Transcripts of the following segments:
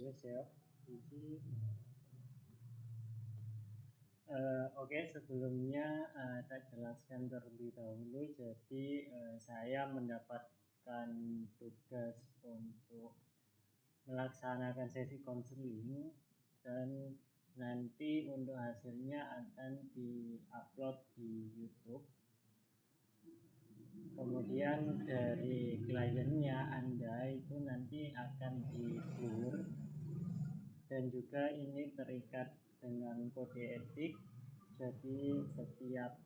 wis ya. Oke, sebelumnya saya jelaskan terlebih dahulu. Jadi saya mendapatkan tugas untuk melaksanakan sesi konseling dan nanti untuk hasilnya akan di-upload di YouTube. Kemudian dari kliennya Anda itu nanti akan di-blur dan juga ini terikat dengan kode etik. Jadi setiap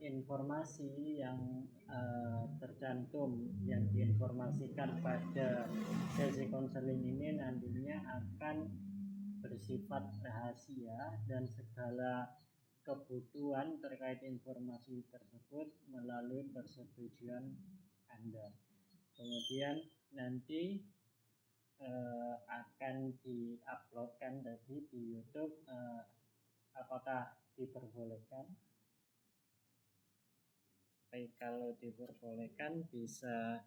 informasi yang tercantum yang diinformasikan pada sesi konseling ini nantinya akan bersifat rahasia dan segala kebutuhan terkait informasi tersebut melalui persetujuan Anda. Kemudian nanti akan di-uploadkan tadi di YouTube. Apakah diperbolehkan? Baik, kalau diperbolehkan bisa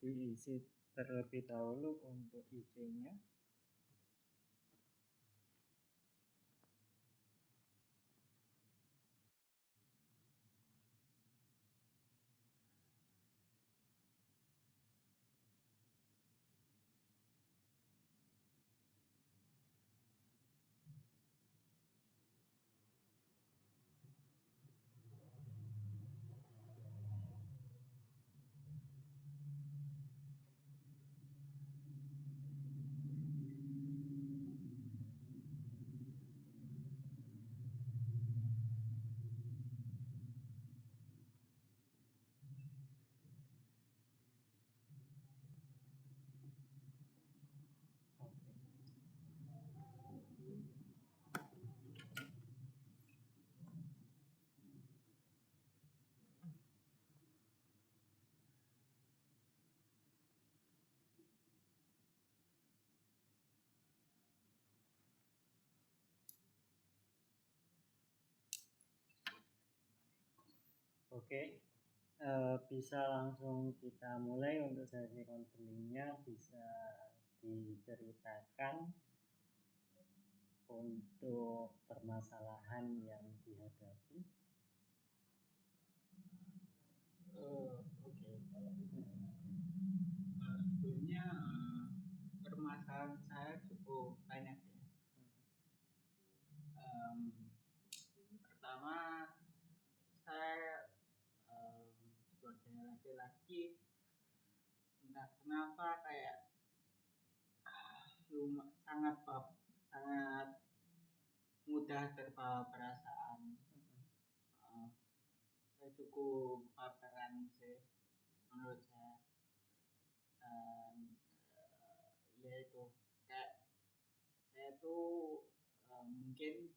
diisi terlebih dahulu untuk izin-nya. Oke, bisa langsung kita mulai untuk sesi konselingnya. Bisa diceritakan untuk permasalahan yang dihadapi. Oke. Sebelumnya permasalahan saya cukup banyak ya. Pertama, saya sebagai laki-laki entah kenapa kayak sangat mudah terbawa perasaan. Saya cukup baperan sih menurut saya. Dan yaitu kayak saya tuh mungkin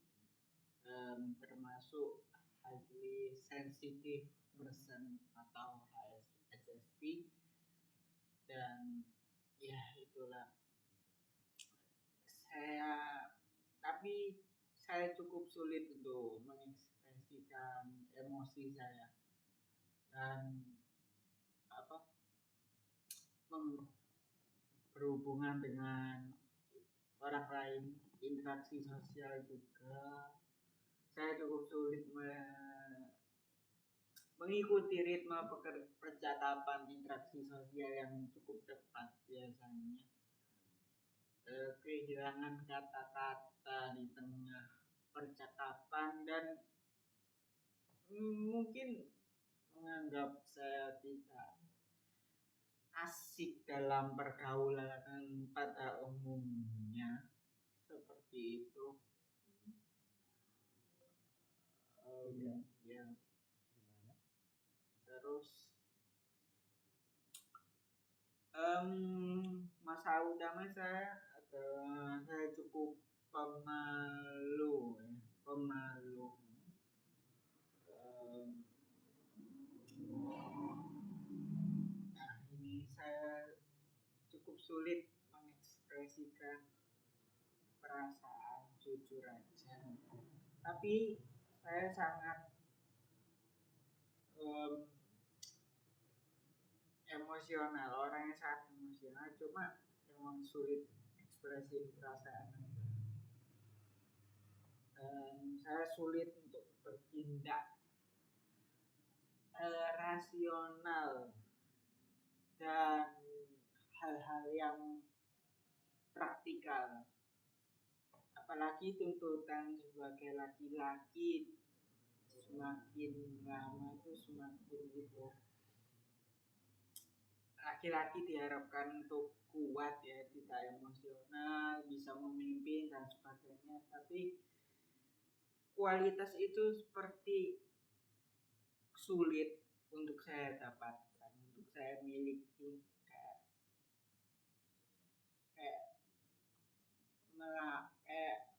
termasuk highly sensitive person atau HSP, dan ya itulah tapi saya cukup sulit untuk mengekspresikan emosi saya dan berhubungan dengan orang lain, interaksi sosial juga saya cukup sulit mengikuti ritme percakapan interaksi sosial yang cukup cepat biasanya. Kehilangan kata-kata di tengah percakapan dan mungkin menganggap saya tidak asik dalam pergaulan pada umumnya, seperti itu. Ya. Terus masalah utama saya adalah saya cukup pemalu. Nah, ini saya cukup sulit mengekspresikan perasaan, jujur aja. Tapi saya sangat emosional, orang yang sangat emosional, cuma emang sulit ekspresi perasaan aja. Dan saya sulit untuk bertindak rasional dan hal-hal yang praktikal. Apalagi tuntutan sebagai laki-laki semakin lama itu semakin gitu. Laki-laki diharapkan untuk kuat ya, tidak emosional, bisa memimpin dan sebagainya. Tapi kualitas itu seperti sulit untuk saya dapatkan, untuk saya miliki. Kayak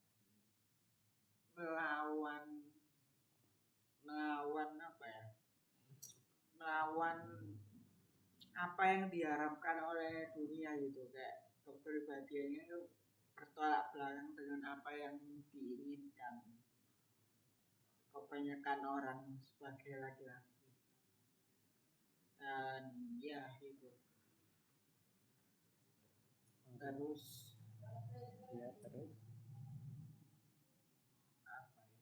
melawan apa ya, melawan apa yang diharapkan oleh dunia gitu, kayak kepribadiannya itu bertolak belakang dengan apa yang diinginkan kebanyakan orang sebagai laki-laki. Dan ya itu terus Ya, terus apa ya,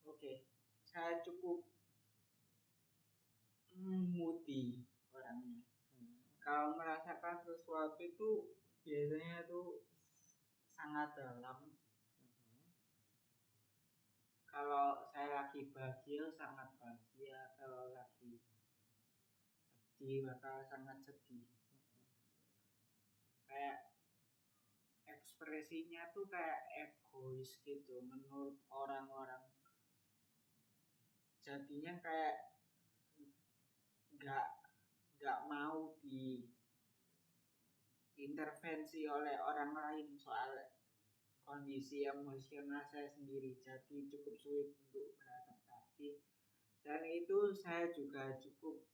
oke, saya cukup moody orangnya. Kalau merasakan sesuatu itu biasanya tuh sangat dalam. Kalau saya lagi bahagia sangat bahagia, kalau lagi sedih bakal sangat sedih. Kayak ekspresinya tuh kayak egois gitu menurut orang-orang. Jadinya kayak nggak mau diintervensi oleh orang lain soal kondisi emosional saya sendiri. Jadi cukup sulit untuk beradaptasi. Dan itu saya juga cukup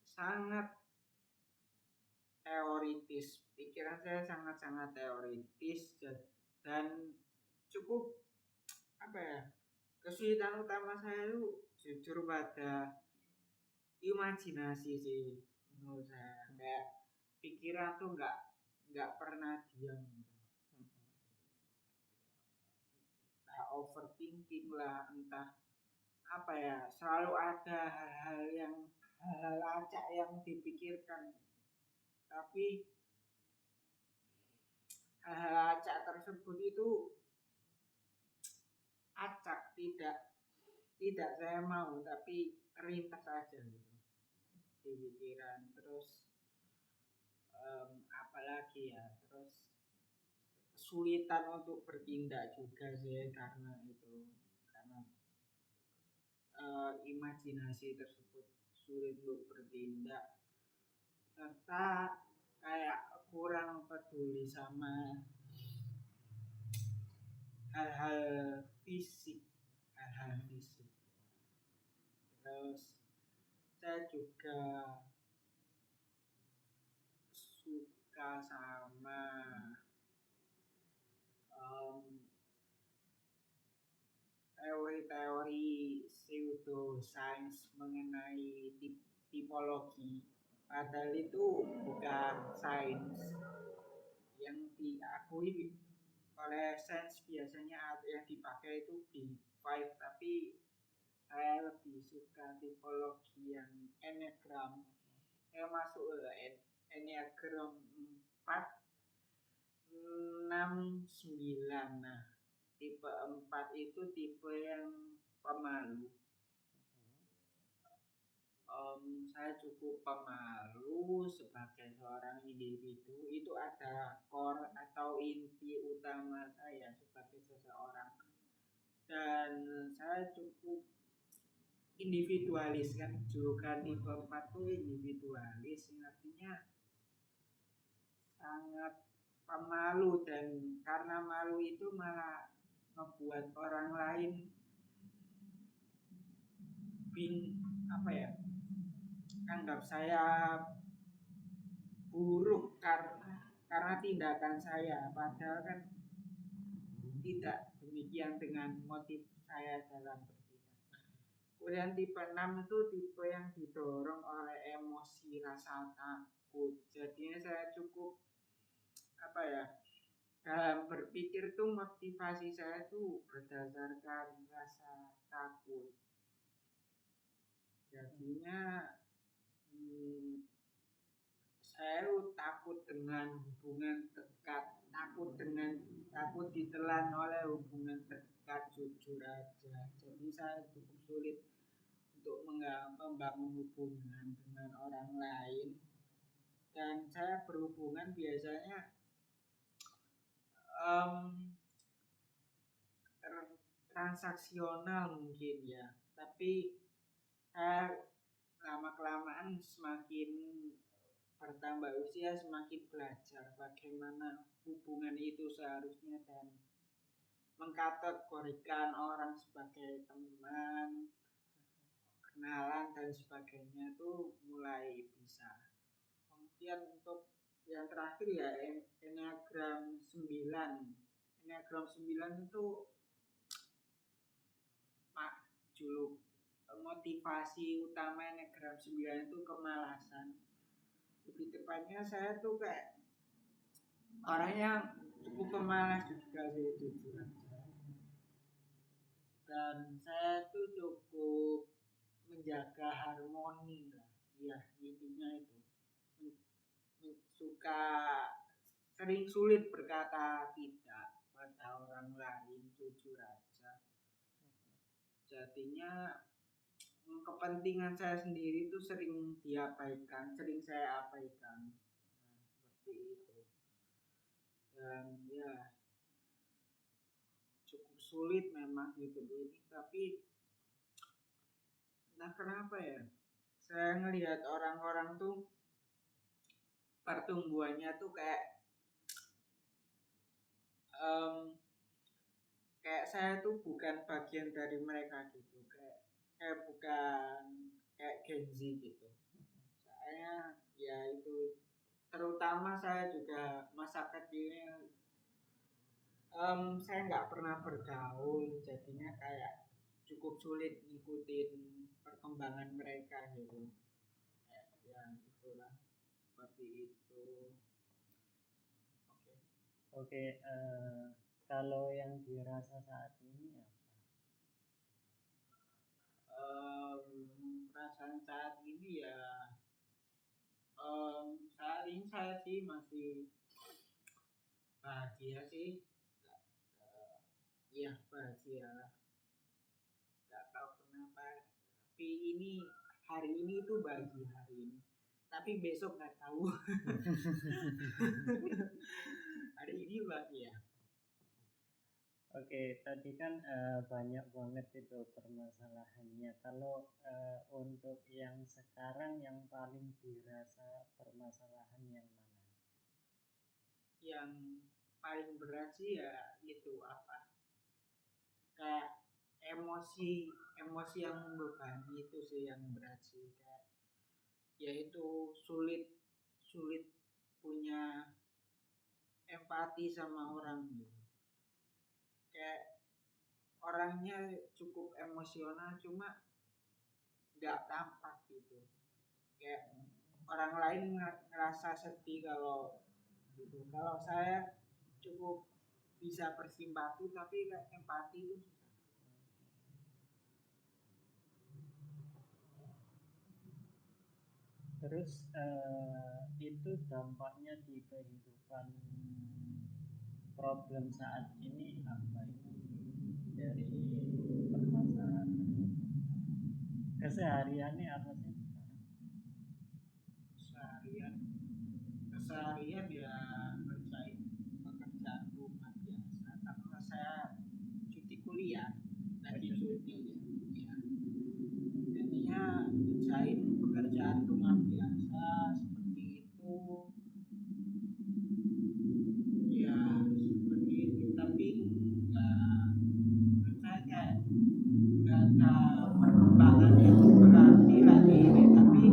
sangat teoritis. Pikiran saya sangat-sangat teoritis dan cukup apa ya, kesulitan utama saya itu jujur pada imajinasi sih menurut saya. Kayak pikiran tuh nggak pernah diam. Entah overthinking lah, entah apa ya, selalu ada hal-hal acak yang dipikirkan. Tapi hal-hal acak tersebut itu acak, tidak saya mau, tapi terlintas aja gitu di pikiran. Terus apalagi ya, terus kesulitan untuk bertindak juga sih karena imajinasi tersebut sulit untuk bertindak, serta kayak kurang peduli sama hal-hal fisik. Terus saya juga suka sama teori-teori pseudoscience mengenai tipologi. Padahal itu bukan sains yang diakui oleh sains. Biasanya yang dipakai itu B5, tapi saya lebih suka tipologi yang enneagram, yang masuk enneagram 4, 6, 9. Nah, tipe 4 itu tipe yang pemalu. Saya cukup pemalu sebagai seorang individu. Itu ada core atau inti utama saya sebagai seseorang. Dan saya cukup individualis, kan julukan tipe 4 itu individualis, artinya sangat pemalu, dan karena malu itu malah membuat orang lain anggap saya buruk karena tindakan saya, padahal kan tidak demikian dengan motif saya dalam bertindak. Kemudian tipe 6 itu tipe yang didorong oleh emosi rasa takut. Jadinya saya cukup apa ya, dalam berpikir tuh motivasi saya tuh berdasarkan rasa takut. Jadinya saya takut dengan hubungan dekat, takut ditelan oleh hubungan dekat, jujur aja. Jadi saya cukup sulit untuk membangun hubungan dengan orang lain. Dan saya berhubungan biasanya transaksional mungkin ya, tapi saya lama kelamaan semakin bertambah usia semakin belajar bagaimana hubungan itu seharusnya dan mengkategorikan orang sebagai teman, kenalan dan sebagainya itu mulai bisa. Kemudian untuk yang terakhir ya Enneagram 9. Enneagram 9 itu juluk motivasi utama Enneagram 9 itu kemalasan. Lebih tepatnya saya tuh kayak orangnya cukup pemalas juga sih, jujur aja. Dan saya tuh cukup menjaga harmoni lah, ya intinya itu. Suka sering sulit berkata tidak pada orang lain, jujur aja. Jadinya kepentingan saya sendiri itu sering diabaikan, sering saya abaikan. Seperti itu. Dan ya cukup sulit memang hidup ini, tapi nah kenapa ya, saya ngelihat orang-orang tuh pertumbuhannya tuh kayak saya tuh bukan bagian dari mereka gitu, kayak saya bukan kayak Gen Z gitu. Saya ya itu, terutama saya juga masa kecilnya saya nggak pernah bergaul, jadinya kayak cukup sulit ngikutin perkembangan mereka gitu. Ya itulah, seperti itu. Oke, kalau yang dirasa saat ini apa? Perasaan saat ini ya saat ini saya sih masih bahagia sih. Iya bahagia, nggak tahu kenapa, tapi ini hari ini tuh bahagia hari ini, tapi besok nggak tahu. Hari ini bahagia. Oke, tadi kan banyak banget itu permasalahannya. Kalau untuk yang sekarang yang paling dirasa permasalahan yang mana? Yang paling berat sih ya itu apa? Kayak emosi yang membebani itu sih yang berat sih, kayak yaitu sulit punya empati sama orang gitu. Kayak orangnya cukup emosional cuma nggak tampak gitu. Kayak orang lain ngerasa sedih kalau gitu. Kalau saya cukup bisa bersimpati tapi kayak empati itu susah. Terus itu dampaknya di kehidupan problem saat ini apa itu dari permasalahan kesehariannya apa sih sekarang? Keseharian ya ngerjain pekerjaan rumah biasa, karena saya cuti kuliah lagi cuti ya. Jadinya ngerjain pekerjaan rumah biasa seperti itu ya, seperti itu, tapi nggak kayak nggak ada perkembangan yang berarti hari ini, tapi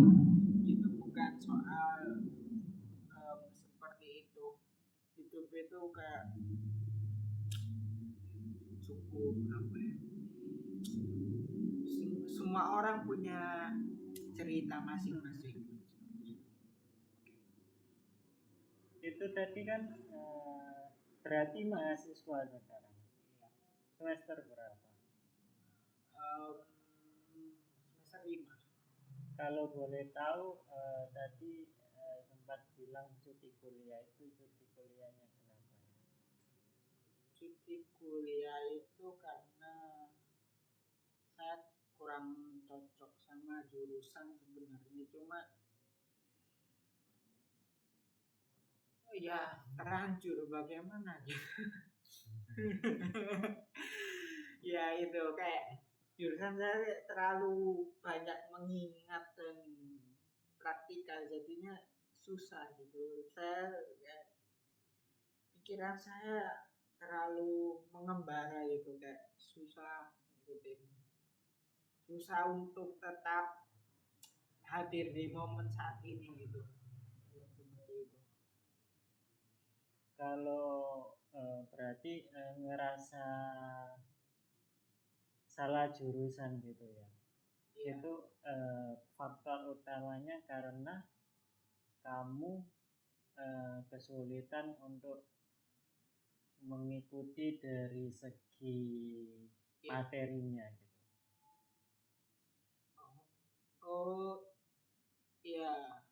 itu bukan soal seperti itu. Hidup itu kayak cukup apa ya, semua semua orang punya cerita masing-masing. Itu tadi kan berarti mahasiswa sekarang. Semester berapa? Semester 5. Kalau boleh tahu tadi sempat bilang cuti kuliah, itu cuti kuliahnya kenapa? Cuti kuliah itu karena saya kurang cocok sama jurusan sebenarnya, cuma ya terlanjur bagaimana gitu. Ya itu kayak jurusan saya terlalu banyak mengingat dan praktikal, jadinya susah gitu. Pikiran saya terlalu mengembara gitu, kayak susah ngikutin, susah untuk tetap hadir di momen saat ini gitu. Seperti itu. Kalau berarti ngerasa salah jurusan gitu ya? Iya. Itu faktor utamanya karena kamu kesulitan untuk mengikuti dari segi materinya gitu. Oh iya,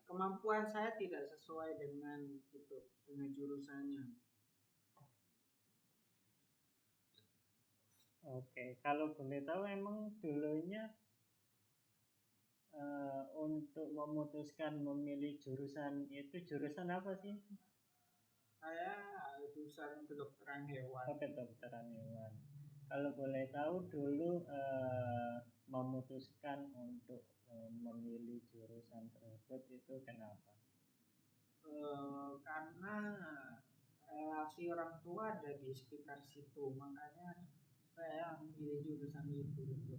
kemampuan saya tidak sesuai dengan itu, dengan jurusannya. Oke, kalau boleh tahu emang dulunya untuk memutuskan memilih jurusan itu jurusan apa sih? Saya jurusan kedokteran hewan. Oh, kedokteran hewan. Kalau boleh tahu dulu memutuskan untuk memilih jurusan tersebut itu kenapa? Karena relasi orang tua ada di sekitar situ, makanya saya memilih jurusan itu gitu.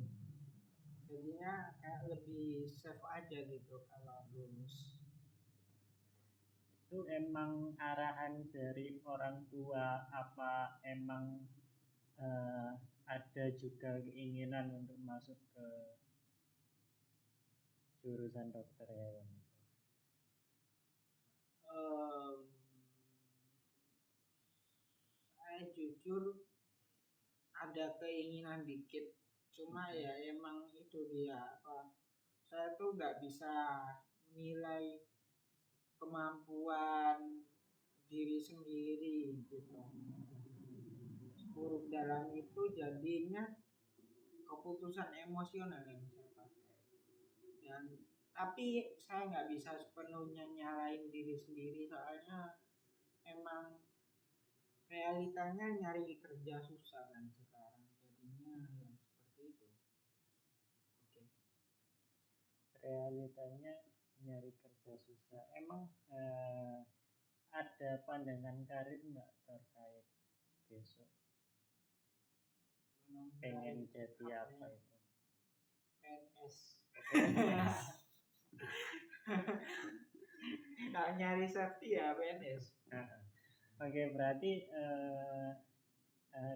Jadinya kayak lebih safe aja gitu kalau lulus. Itu emang arahan dari orang tua apa emang ada juga keinginan untuk masuk ke jurusan dokter hewan? Saya jujur ada keinginan dikit, cuma ya emang itu dia apa, saya tuh nggak bisa menilai kemampuan diri sendiri gitu. Buruk dalam itu jadinya keputusan emosional yang saya pakai. Dan tapi saya nggak bisa sepenuhnya nyalain diri sendiri, soalnya emang realitanya nyari kerja susah kan sekarang, jadinya ya seperti itu. Oke. Realitanya nyari kerja susah. Emang ada pandangan karir nggak terkait besok pengen jadi apa itu? PNS. Kalau nyari safety ya PNS. Oke, berarti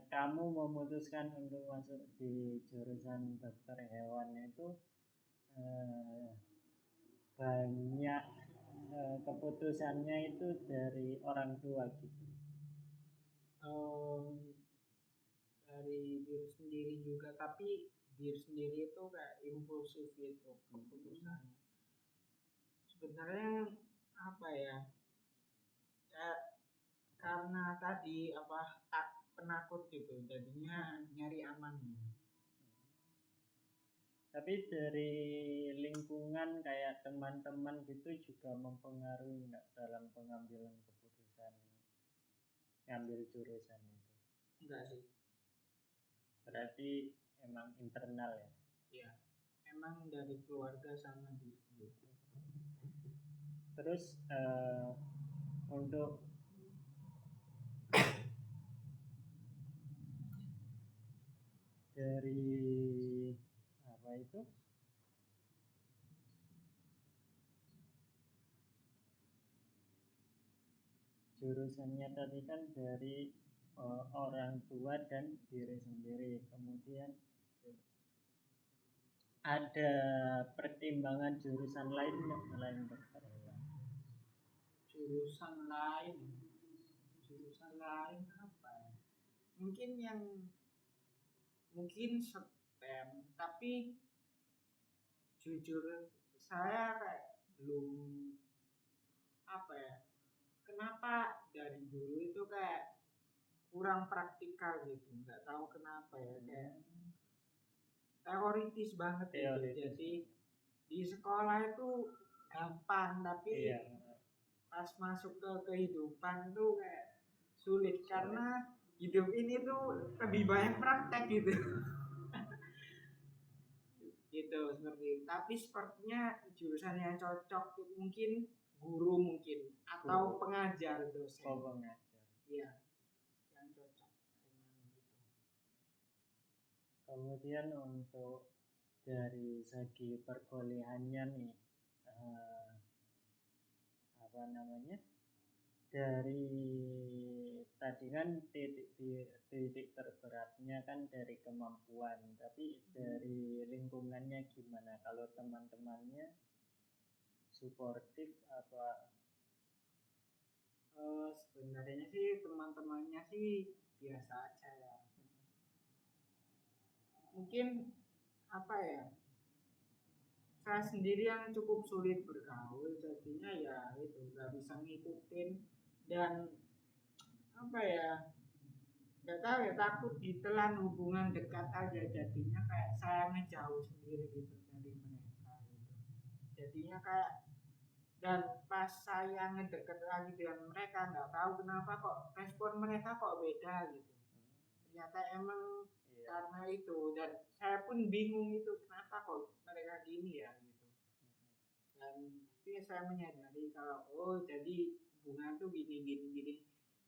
kamu memutuskan untuk masuk di jurusan dokter hewan itu banyak keputusannya itu dari orang tua gitu. Dari diri sendiri juga, tapi diri sendiri itu kayak impulsif gitu keputusannya. Sebenarnya apa ya, kayak karena tadi apa penakut gitu, jadinya nyari amannya. Tapi dari lingkungan kayak teman-teman gitu juga mempengaruhi nggak dalam pengambilan keputusan ngambil jurusan itu? Enggak sih. Berarti emang internal ya? Iya, emang dari keluarga sama diri sendiri. Terus untuk dari apa itu? Jurusannya tadi kan dari orang tua dan diri sendiri. Kemudian ada pertimbangan jurusan lain nggak selain dokter hewan? Jurusan lain apa ya? Mungkin STEM, tapi jujur saya kayak belum apa ya, kenapa dari dulu itu kayak kurang praktikal gitu, nggak tahu kenapa ya, kayak teoritis banget gitu. Teoritis. Jadi di sekolah itu gampang, tapi Iya. pas masuk ke kehidupan tuh kayak sulit karena hidup ini tuh lebih banyak praktek gitu. Gitu seperti itu. Tapi sepertinya jurusan yang cocok mungkin guru mungkin atau pengajar dosen. Oh, pengajar. Iya, yang cocok dengan itu. Kemudian untuk dari segi perkuliahannya nih, apa namanya? Dari tadi kan titik terberatnya kan dari kemampuan, tapi dari lingkungannya gimana? Kalau teman-temannya suportif apa? Sebenarnya sih teman-temannya sih biasa aja ya. Mungkin apa ya? Saya sendiri yang cukup sulit bergaul, jadinya ya itu nggak bisa ngikutin dan apa ya? Nggak tahu ya, takut ditelan hubungan dekat aja, jadinya kayak saya ngejauh sendiri gitu dari mereka gitu. Jadinya kayak, dan pas saya ngedeket lagi dengan mereka nggak tahu kenapa kok respon mereka kok beda gitu. Ternyata emang karena itu, dan saya pun bingung itu kenapa kok mereka gini ya gitu. Dan akhirnya saya menyadari kalau jadi hubungan tuh gini.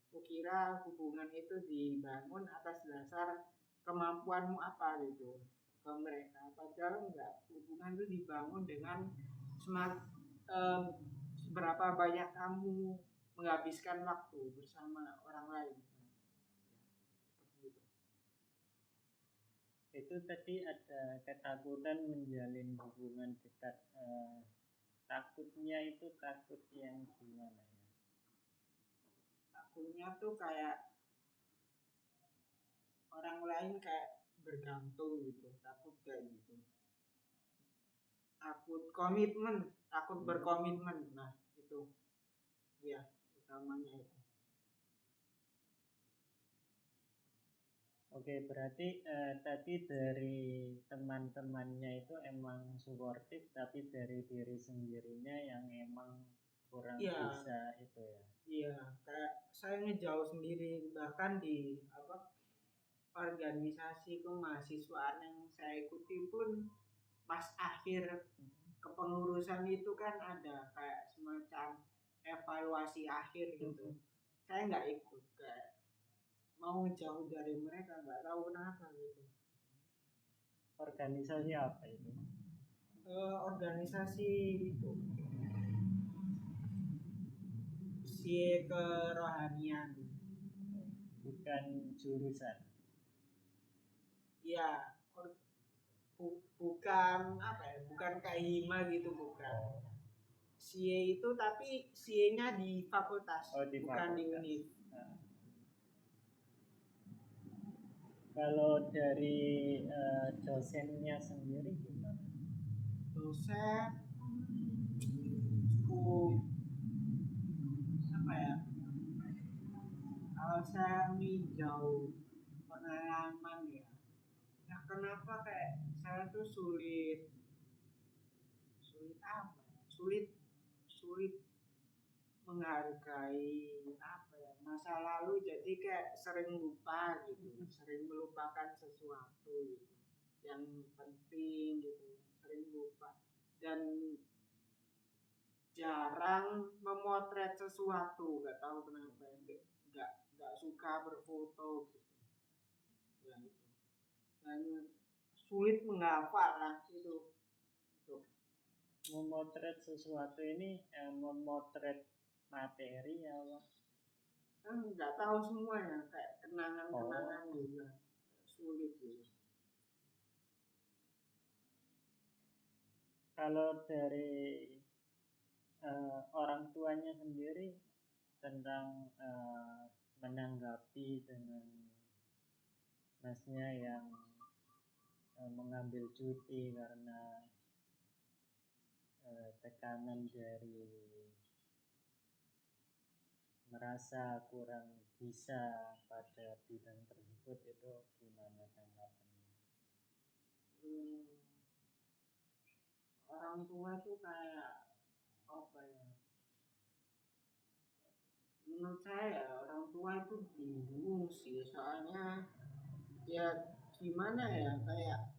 Kukira hubungan itu dibangun atas dasar kemampuanmu apa gitu ke mereka, padahal enggak. Hubungan itu dibangun dengan seberapa banyak kamu menghabiskan waktu bersama orang lain. Itu tadi ada ketakutan menjalin hubungan dekat. Takutnya itu takut yang gimana ya? Takutnya tuh kayak orang lain kayak bergantung gitu, takut kayak gitu. Takut berkomitmen. Nah, itu ya utamanya itu. Oke, berarti tadi dari teman-temannya itu emang suportif, tapi dari diri sendirinya yang emang kurang bisa itu ya. Iya, kayak saya ngejauh sendiri, bahkan di organisasi kemahasiswaan yang saya ikuti pun pas akhir kepengurusan itu kan ada kayak semacam evaluasi akhir gitu. Saya nggak ikut, kayak mau jauh dari mereka, nggak tahu kenapa gitu. Organisasi apa itu? Organisasi itu si kerohanian, bukan jurusan. Iya, bukan apa ya, bukan kayak hima gitu, bukan. CIE itu tapi CIE-nya di fakultas, di bukan fakultas. di univ. Kalau dari dosennya sendiri gimana? Dosen apa ya? Kalau saya meninjau pengalaman ya, nah kenapa kayak saya tuh sulit menghargai apa ya, masa lalu, jadi kayak sering lupa gitu, sering melupakan sesuatu gitu yang penting gitu, sering lupa, dan jarang memotret sesuatu, nggak tahu kenapa, nggak suka berfoto gitu ya, gitu. Dan sulit menghafal lah itu. Memotret sesuatu ini memotret materi apa? Nggak tahu semuanya, kayak kenangan juga sulit gitu. Kalau dari orang tuanya sendiri tentang menanggapi dengan masnya yang mengambil cuti karena tekanan dari merasa kurang bisa pada bidang tersebut, itu gimana tanggapannya? Orang tua tuh kayak apa ya? Menurut saya orang tua itu bingung sih, soalnya ya gimana ya, kayak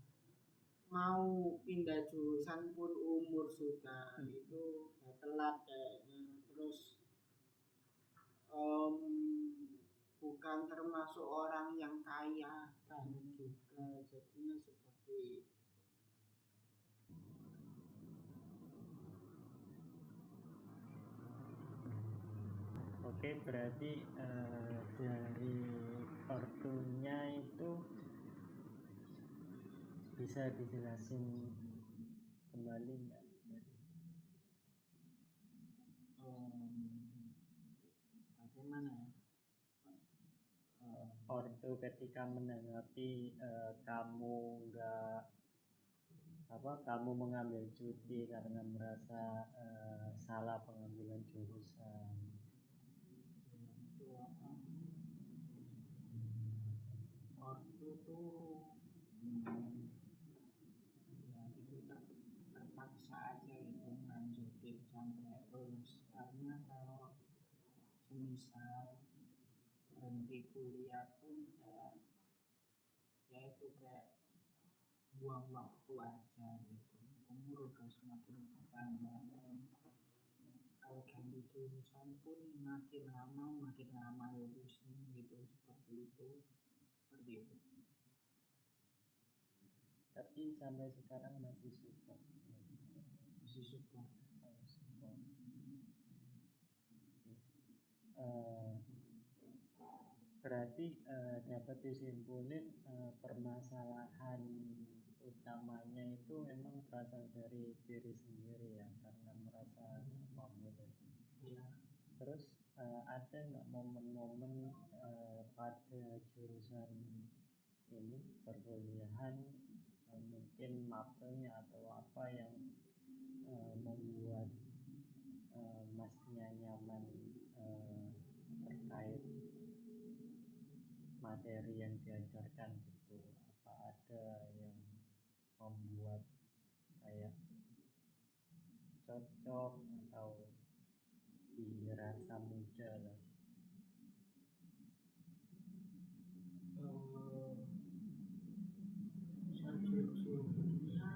mau pindah jurusan pun umur sudah itu udah telat kayaknya. Terus bukan termasuk orang yang kaya kan juga, jadinya seperti Oke, berarti dari ortunya itu bisa dijelasin kembali nggak? bagaimana ya? Ortu ketika menanggapi kamu nggak kamu mengambil cuti karena merasa salah pengambilan jurusan. Ortu tuh ya itu terpaksa aja itu lanjutin sampai lulus, karena kalau semisal berhenti kuliah pun ya itu kayak buang waktu aja gitu. Umur udah semakin bertambah, kalau ganti jurusan pun makin lama lulusnya gitu, seperti itu. Tapi sampai sekarang masih support. Berarti dapat disimpulin permasalahan utamanya itu memang berasal dari diri sendiri ya, karena merasa mampu tadi. Ya. Terus ada nggak momen-momen pada jurusan ini perkuliahan mungkin makelnya atau apa yang membuat masnya nyaman terkait materi yang diajarkan gitu? Apa ada yang membuat kayak cocok atau dirasa mudah lah? Sejujurnya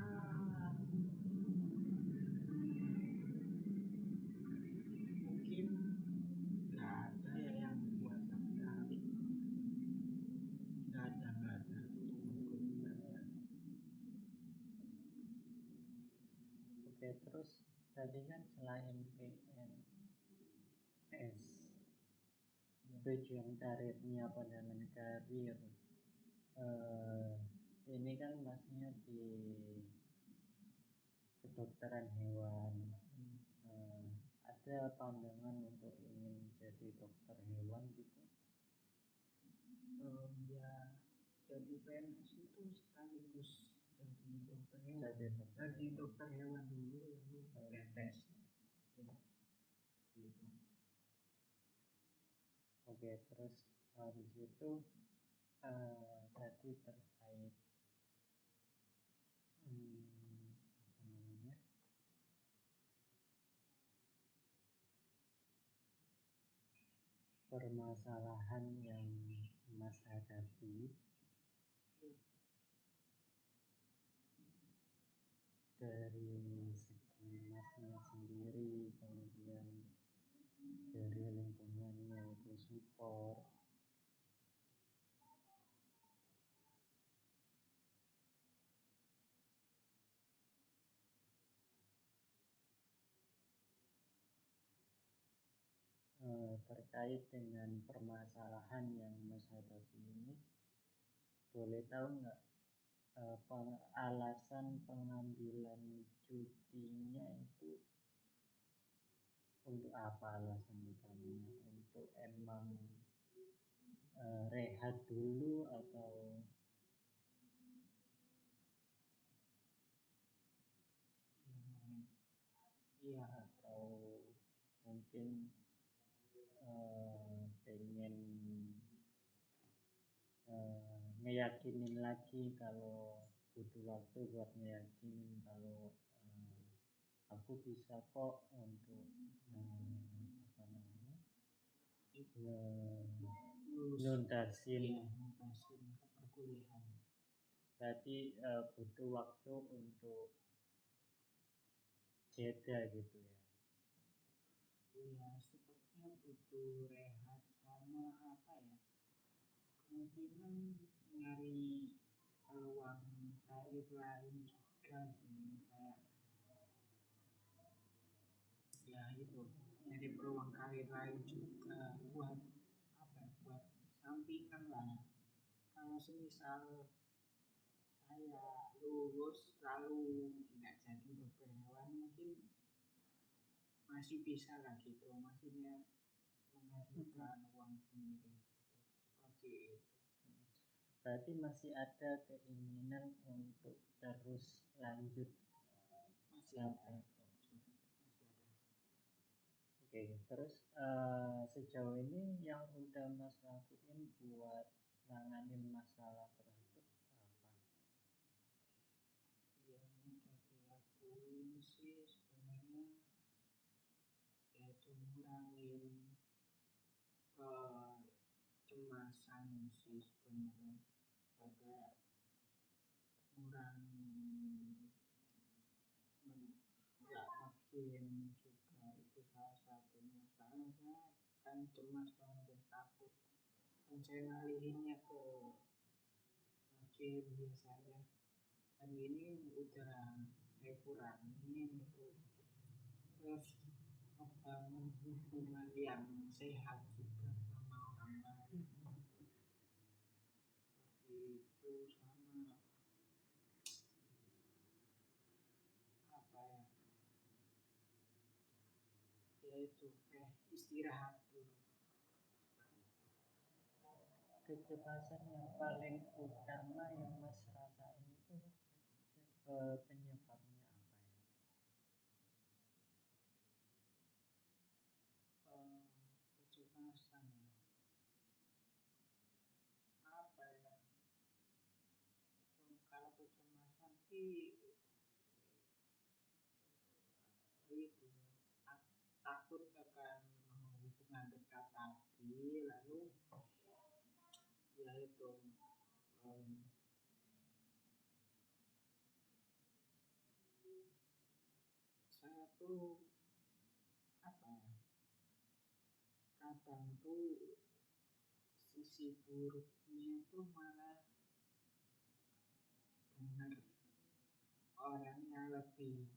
mungkin nggak ada ya yang buat tertarik, nggak ada. Oke, terus tadi kan selain PNS, tujuan karirnya pandangan karir, ini kan masnya di kedokteran hewan. Ada pandangan untuk ingin jadi dokter hewan gitu? Ya jadi PNS itu sekaligus jadi dokter hewan. Jadi dokter hewan dulu lalu PNS. Ya, gitu. Oke, terus habis itu tadi terkait apa namanya, permasalahan yang Mas hadapi dari segi masnya sendiri, kemudian dari lingkungannya itu support. Terkait dengan permasalahan yang Mas hadapi ini, boleh tahu nggak alasan pengambilan cuti Untuk apa alasan utamanya? Untuk emang rehat dulu atau iya atau mungkin pengen ngeyakinin lagi kalau butuh waktu buat ngeyakinin kalau aku bisa kok untuk apa namanya nuntasin. nuntasin perkuliahan. Berarti butuh waktu untuk jeda gitu ya. Iya, sepertinya butuh rehat sama apa ya, kemungkinan nyari peluang karir lain juga sih, kayak ya itu nyari peluang karir lain juga buat apa ya, buat sampingan lah. Kalau semisal saya lulus lalu nggak jadi dokter hewan, mungkin masih bisa lah gitu, maksudnya menghasilkan uang sendiri gitu. Seperti itu. Berarti masih ada keinginan untuk terus lanjut Masih ada. sampai. Oke, terus sejauh ini yang udah Mas lakuin buat nanganin masalah tersebut apa? Yang udah dilakuin sih sebenarnya yaitu ngurangin kecemasan sih sebenarnya, agak ngurangin nggak ngegame juga, itu salah satunya. Soalnya saya kan cemas banget dan takut, dan saya ngalihinnya ke game biasanya, dan ini udah saya kurangin itu, terus membangun hubungan yang sehat juga sama orang lain seperti itu. Sama apa ya, yaitu istirahat dulu. Kecemasan yang paling utama yang Mas rasain itu penyebabnya apa ya? Kecemasan ya, apa ya, kalau kecemasan sih itu takut akan hubungan dekat tadi, lalu ya itu saya tuh apa ya, kadang tuh sisi buruknya tuh malah dengar orang yang lebih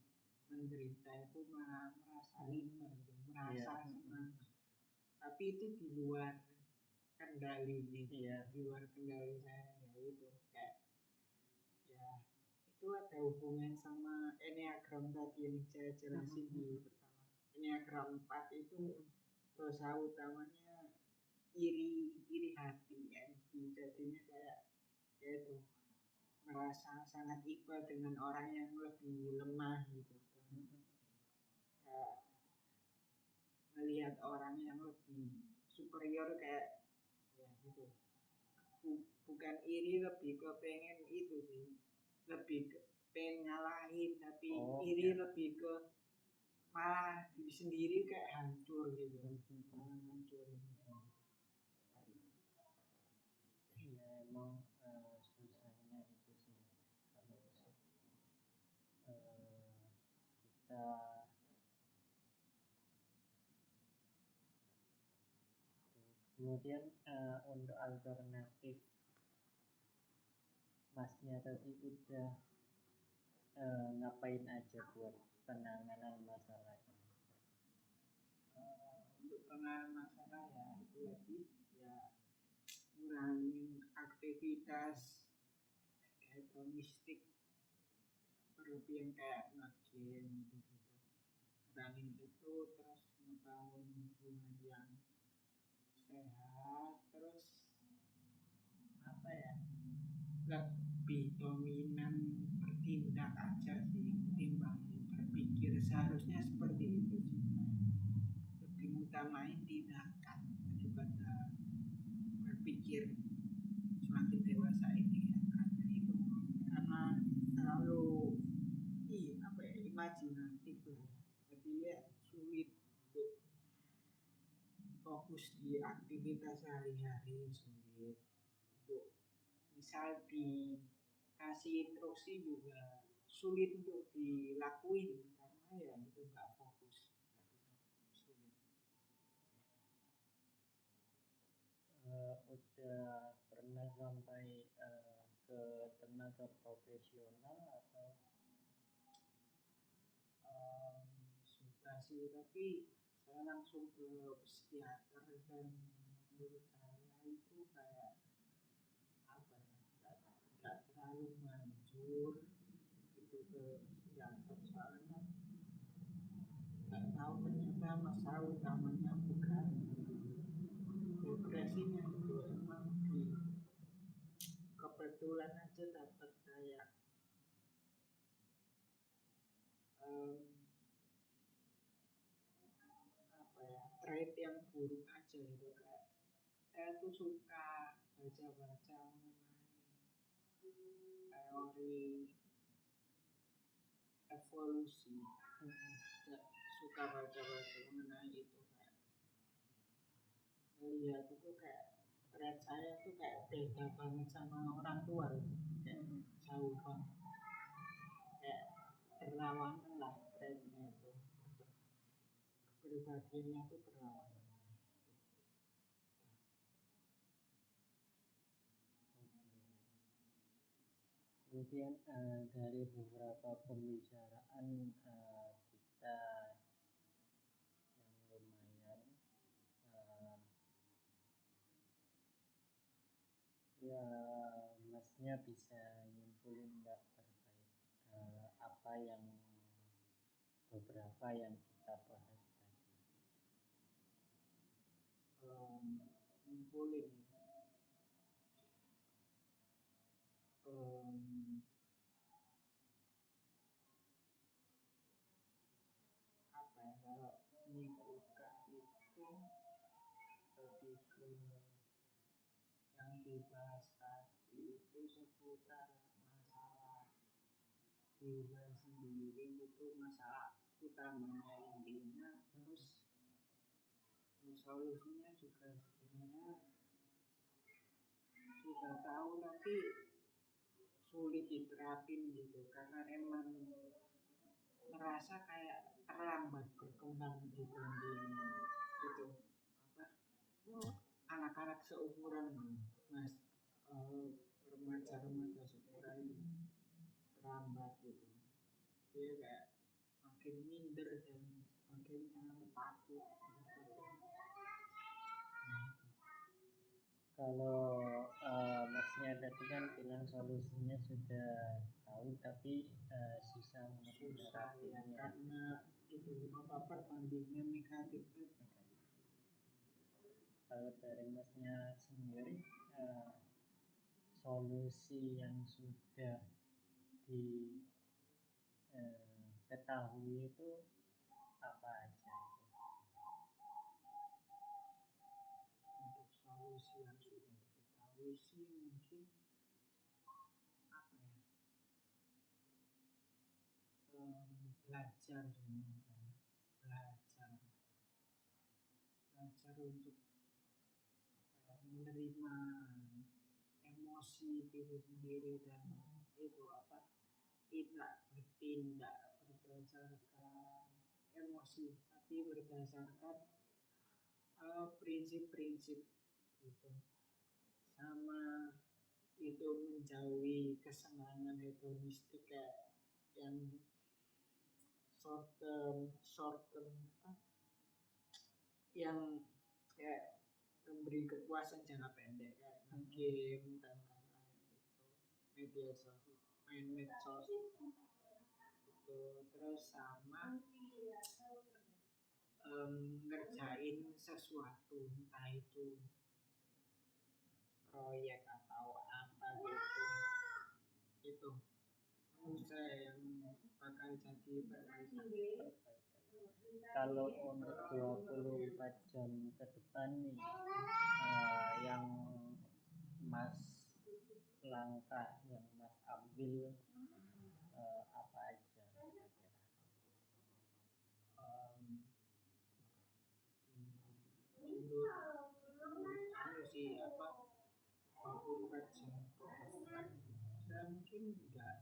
menderita itu malah merasa iba gitu, merasa senang, tapi itu di luar kendali gitu, di luar kendali saya. Ya itu kayak ya itu ada hubungan sama Enneagram tadi yang saya jelasin di pertama. Enneagram 4 itu dosa utamanya iri hati, envy. Jadinya kayak ya itu merasa sangat iba dengan orang yang lebih lemah gitu, kayak melihat orang yang lebih superior kayak ya gitu. Bukan iri, lebih ke pengen itu sih, lebih ke pengen nyalahin, tapi iri lebih ke malah diri sendiri kayak hancur gitu, malah hancurin sendiri. Iya emang susahnya itu sih kalau kita kemudian untuk alternatif Masnya tadi udah ngapain aja buat penanganan masalah ini? Untuk penanganan masalah ya itu tadi ya ngurangin aktivitas hedonistik berlebihan kayak nge-game gitu-gitu, ngurangin itu, terus membangun hubungan yang sehat, terus apa ya, lebih dominan bertindak aja sih ketimbang berpikir. Seharusnya seperti itu sih, lebih utamain tindakan daripada berpikir. Semakin dewasa ini ya, karena itu, karena terlalu apa ya, imajinatif lah, jadi ya sulit untuk fokus di aktivitas sehari-hari, sulit untuk misal dikasih instruksi juga sulit untuk dilakuin karena ya itu nggak fokus, sulit. Udah pernah sampai ke tenaga profesional atau sudah sih, tapi saya langsung ke psikiater dan menurut saya itu kayak apa ya, nggak terlalu manjur itu ke psikiater, soalnya nggak tahu ternyata masalah utamanya bukan depresinya, itu emang di kebetulan aja dapat kayak apa ya, trait yang buruk aja gitu. Kayak saya tuh suka baca-baca mengenai teori evolusi, suka baca-baca mengenai itu, kayak lihat itu kayak trait saya tuh kayak beda banget sama orang tua, kayak jauh banget, kayak berlawanan lah traitnya itu, kepribadiannya tuh berlawanan. kemudian dari beberapa pembicaraan kita yang lumayan ya masnya bisa nyimpulin nggak terkait apa yang beberapa yang kita bahas tadi? Nyimpulin apa ya, kalau nyimpulkan itu lebih ke yang dibahas tadi itu seputar masalah diri sendiri, itu masalah utamanya intinya, terus solusinya juga sebenarnya sudah tahu tapi sulit diterapin gitu, karena emang merasa kayak terlambat berkembang dibanding gitu apa anak-anak seumuran mas, remaja-remaja seumuran terlambat gitu, dia kayak makin minder dan makin takut gitu. Kalau masnya tadi kan bilang solusinya sudah tahu tapi susah Susah ya, menerapkannya. karena itu apa perbandingan negatif itu. Kalau dari masnya sendiri solusi yang sudah diketahui itu apa aja itu? Untuk solusi yang sudah diketahui sih mungkin apa ya, belajar sih menurut saya. belajar untuk apa ya, menerima emosi diri sendiri dan itu apa, tidak bertindak berdasarkan emosi tapi berdasarkan prinsip-prinsip gitu, sama itu menjauhi kesenangan hedonistik kayak yang short term apa, yang kayak memberi kepuasan jangka pendek kayak game dan lain-lain gitu, media sosial, main medsos itu, terus sama ngerjain sesuatu, entah itu proyek atau apa gitu. Itu menurut saya yang bakal jadi perbaikan. Kalau untuk 24 jam ke depan nih, yang Mas langkah yang Mas ambil apa aja kira-kira? Anu sih apa 24 jam ke depan, saya mungkin enggak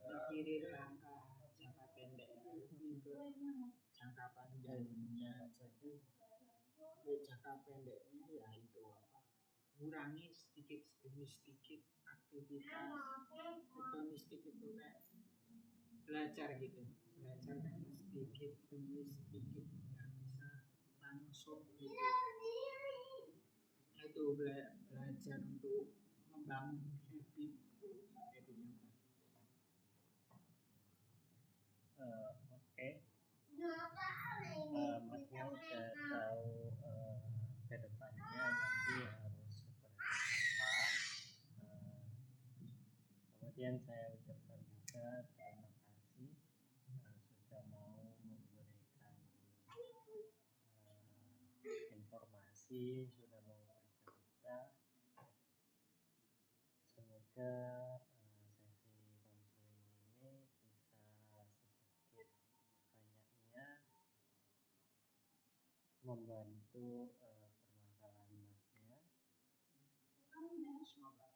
mikirin langkah jangka pendek, lebih ke jangka panjangnya. Jadi jangka pendeknya ya itu apa, kurangi sedikit demi sedikit aktivitas hedonistik itu, kayak belajar gitu, belajar kan sedikit demi sedikit, nggak bisa langsung gitu. Itu belajar untuk membangun habit yang baik. Oke. Masnya udah tahu ke depannya nanti harus seperti apa. Kemudian saya ucapkan juga terima kasih sudah mau memberikan informasi, sudah mau bercerita. Semoga sesi konseling ini bisa sedikit banyaknya membantu permasalahan Masnya. Semoga